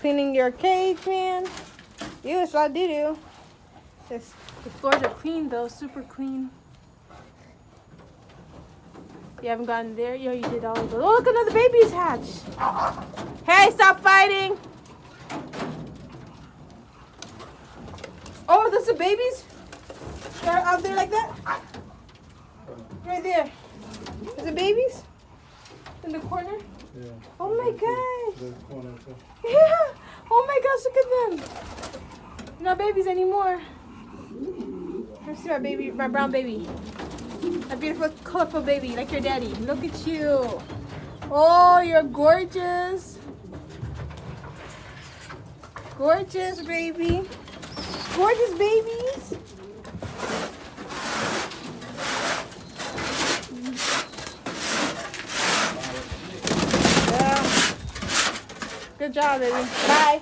Cleaning your cage, man. Ew, it's a lot of doo-doo. The floors are clean, though. Super clean. You haven't gotten there? Yo, you did all of those. Oh, look, another baby's hatched. Hey, stop fighting. Oh, those are babies? They're out there like that? Right there. Is it babies? In the corner? Yeah. Oh my gosh. The corner too. Yeah. Oh my gosh, look at them. Not babies anymore. Let me see my brown baby. A beautiful, colorful baby, like your daddy. Look at you. Oh, you're gorgeous. Gorgeous, baby. Gorgeous babies. Yeah. Good job, baby. Bye.